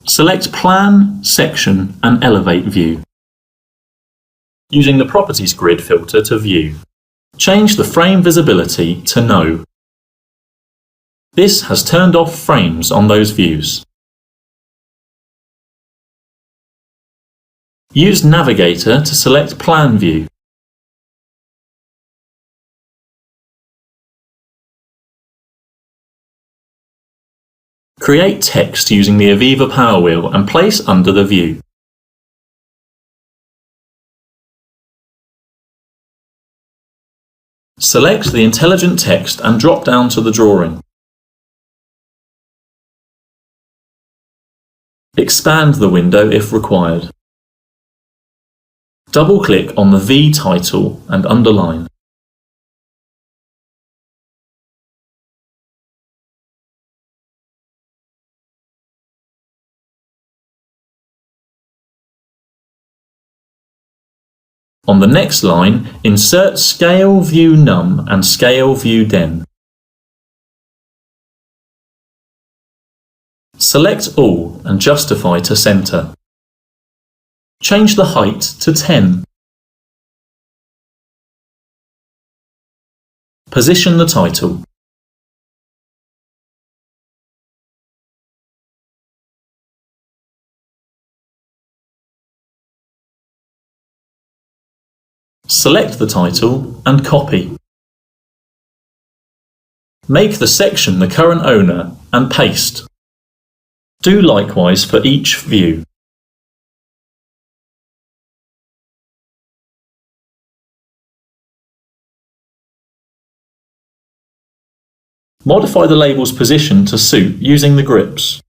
Select Plan, Section and Elevate View. Using the Properties grid filter to view, change the frame visibility to No. This has turned off frames on those views. Use Navigator to select Plan View. Create text using the Aveva power wheel and place under the view. Select the intelligent text and drop down to the drawing. Expand the window if required. Double-click on the V title and underline. On the next line, insert Scale View Num and Scale View Den. Select All and justify to center. Change the height to 10. Position the title. Select the title and copy. Make the section the current owner and paste. Do likewise for each view. Modify the label's position to suit using the grips.